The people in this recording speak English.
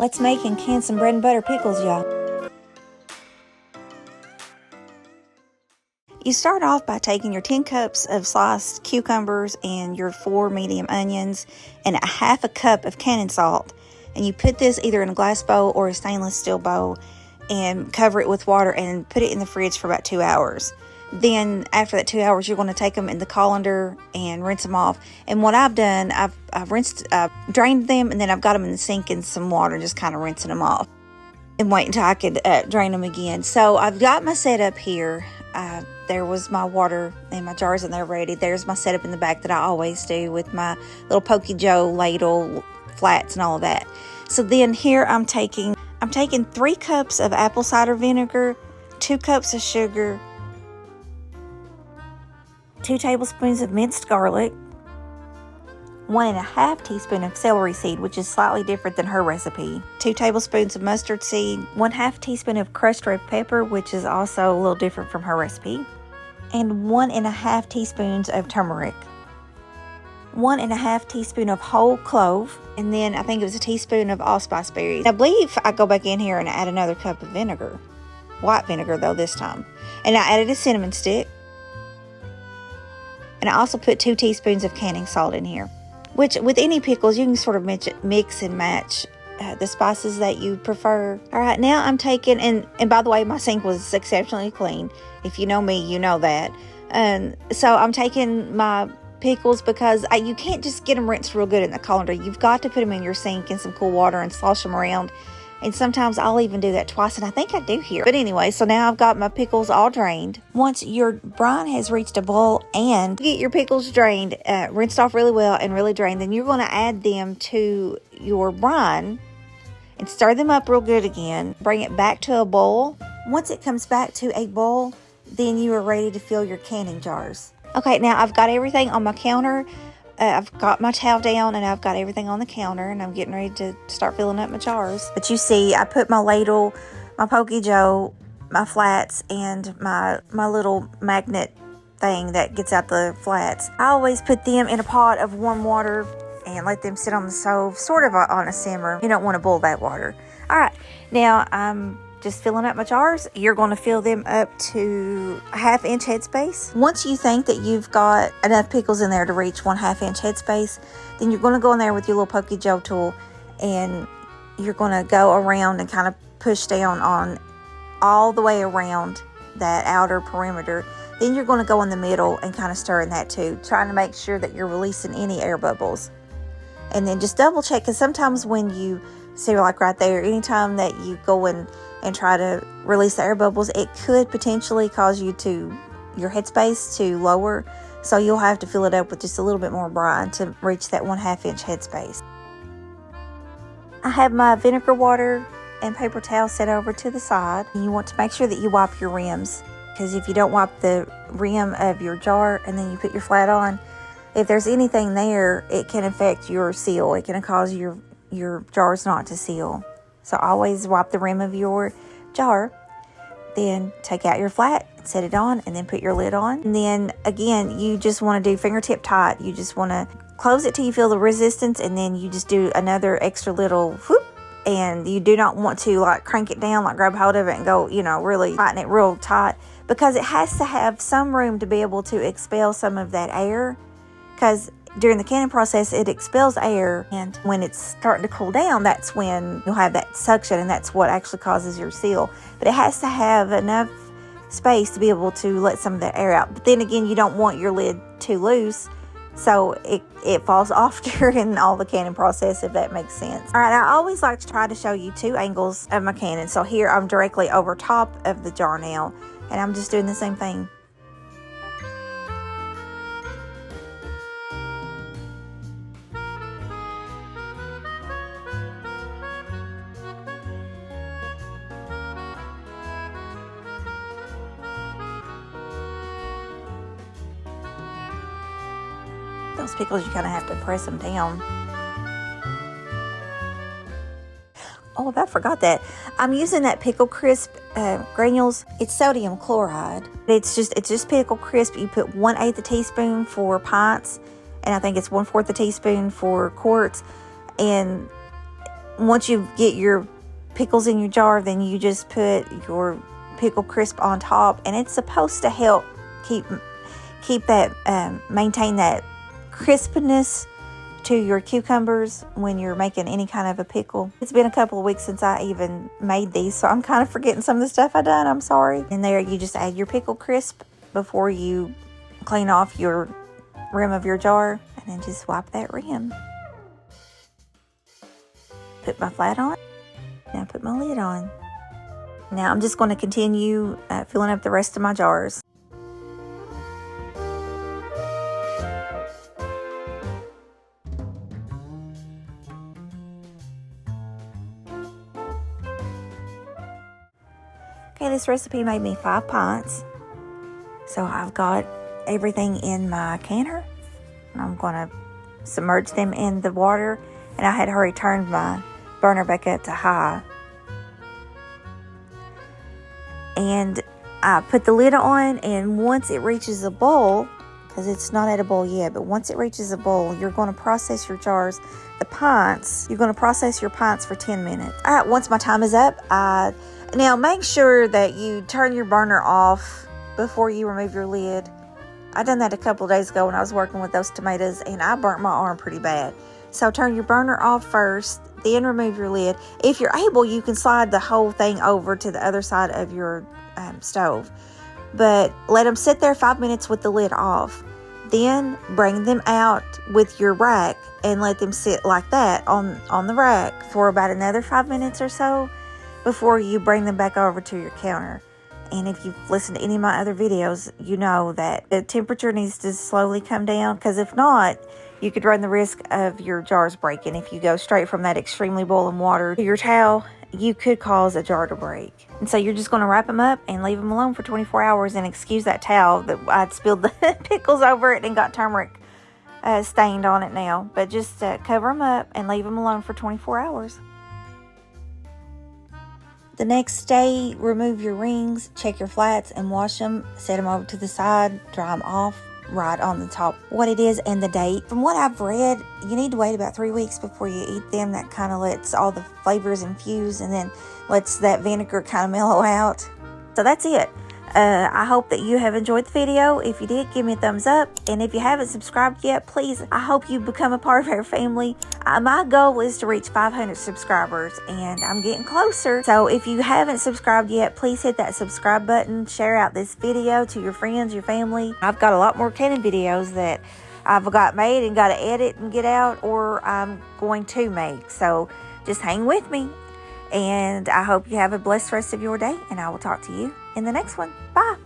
Let's make and can some bread and butter pickles, y'all. You start off by taking your 10 cups of sliced cucumbers and your 4 medium onions and a half a cup of canning salt. And you put this either in a glass bowl or a stainless steel bowl and cover it with water and put it in the fridge for about 2 hours. Then after that 2 hours, you're going to take them in the colander and rinse them off. And what I've done, I've drained them, and then I've got them in the sink in some water, just kind of rinsing them off. And wait until I could drain them again. So I've got my setup here. There was my water and my jars, and they're ready. There's my setup in the back that I always do with my little Pokey Joe ladle, flats, and all of that. So then here I'm taking 3 cups of apple cider vinegar, 2 cups of sugar, 2 tablespoons of minced garlic, 1.5 teaspoons of celery seed, which is slightly different than her recipe, 2 tablespoons of mustard seed, 1/2 teaspoon of crushed red pepper, which is also a little different from her recipe, and 1.5 teaspoons of turmeric, 1.5 teaspoon of whole clove, and then I think it was a teaspoon of allspice berries. I believe I go back in here and add another cup of vinegar, white vinegar though this time, and I added a cinnamon stick. And I also put 2 teaspoons of canning salt in here, which with any pickles, you can sort of mix and match the spices that you prefer. All right, now I'm taking, and by the way, my sink was exceptionally clean. If you know me, you know that. So I'm taking my pickles because you can't just get them rinsed real good in the colander. You've got to put them in your sink in some cool water and slosh them around. And sometimes I'll even do that twice, and I think I do here. But anyway, so now I've got my pickles all drained. Once your brine has reached a boil and you get your pickles drained, rinsed off really well and really drained, then you're going to add them to your brine and stir them up real good again. Bring it back to a boil. Once it comes back to a boil, then you are ready to fill your canning jars. Okay, now I've got everything on my counter. I've got my towel down and I've got everything on the counter, and I'm getting ready to start filling up my jars. But you see, I put my ladle, my Pokey Joe, my flats, and my little magnet thing that gets out the flats. I always put them in a pot of warm water and let them sit on the stove, sort of on a simmer. You don't want to boil that water. All right, now I'm just filling up my jars. You're going to fill them up to a 1/2 inch headspace. Once you think that you've got enough pickles in there to reach 1/2 inch headspace, then you're going to go in there with your little Pokey Joe tool, and you're going to go around and kind of push down on all the way around that outer perimeter. Then you're going to go in the middle and kind of stir in that too, trying to make sure that you're releasing any air bubbles. And then just double check, because sometimes when you see, like right there, anytime that you go in and try to release the air bubbles, it could potentially cause your headspace to lower. So you'll have to fill it up with just a little bit more brine to reach that 1/2 inch headspace. I have my vinegar water and paper towel set over to the side. You want to make sure that you wipe your rims, because if you don't wipe the rim of your jar and then you put your flat on, if there's anything there, it can affect your seal. It can cause your jars not to seal. So always wipe the rim of your jar. Then take out your flat, set it on, and then put your lid on. And then again, you just want to do fingertip tight. You just want to close it till you feel the resistance, and then you just do another extra little whoop. And you do not want to like crank it down, like grab hold of it and go, really tighten it real tight, because it has to have some room to be able to expel some of that air. Because during the canning process, it expels air, and when it's starting to cool down, that's when you'll have that suction, and that's what actually causes your seal. But it has to have enough space to be able to let some of that air out. But then again, you don't want your lid too loose, so it falls off during all the canning process, if that makes sense. All right, I always like to try to show you 2 angles of my canning. So here I'm directly over top of the jar now, and I'm just doing the same thing. Those pickles, you kind of have to press them down. Oh, I forgot that. I'm using that Pickle Crisp granules. It's sodium chloride. It's just Pickle Crisp. You put 1/8 a teaspoon for pints, and I think it's 1/4 a teaspoon for quarts. And once you get your pickles in your jar, then you just put your pickle crisp on top, and it's supposed to help keep that maintain that crispness to your cucumbers when you're making any kind of a pickle. It's been a couple of weeks since I even made these, so I'm kind of forgetting some of the stuff I done. I'm sorry. And there you just add your pickle crisp before you clean off your rim of your jar, and then just wipe that rim. Put my flat on. Now put my lid on. Now I'm just going to continue filling up the rest of my jars. Okay, this recipe made me 5 pints. So I've got everything in my canner. I'm going to submerge them in the water. And I had already turned my burner back up to high. And I put the lid on, and once it reaches a boil, because it's not at a boil yet, but once it reaches a boil, you're going to process your jars, the pints. You're going to process your pints for 10 minutes. Once my time is up, now make sure that you turn your burner off before you remove your lid. I done that a couple of days ago when I was working with those tomatoes, and I burnt my arm pretty bad. So turn your burner off first, then remove your lid. If you're able, you can slide the whole thing over to the other side of your stove. But let them sit there 5 minutes with the lid off. Then bring them out with your rack and let them sit like that on the rack for about another 5 minutes or so before you bring them back over to your counter. And if you've listened to any of my other videos, you know that the temperature needs to slowly come down, because if not, you could run the risk of your jars breaking. If you go straight from that extremely boiling water to your towel, you could cause a jar to break. And so you're just going to wrap them up and leave them alone for 24 hours. And excuse that towel that I'd spilled the pickles over it and got turmeric stained on it now. But just cover them up and leave them alone for 24 hours. The next day, remove your rings, check your flats, and wash them. Set them over to the side, dry them off right on the top. What it is and the date. From what I've read, you need to wait about 3 weeks before you eat them. That kind of lets all the flavors infuse and then lets that vinegar kind of mellow out. So that's it. I hope that you have enjoyed the video. If you did, give me a thumbs up. And if you haven't subscribed yet, please, I hope you become a part of our family. My goal is to reach 500 subscribers, and I'm getting closer. So if you haven't subscribed yet, please hit that subscribe button. Share out this video to your friends, your family. I've got a lot more canning videos that I've got made and got to edit and get out, or I'm going to make. So just hang with me. And I hope you have a blessed rest of your day, and I will talk to you in the next one. Bye.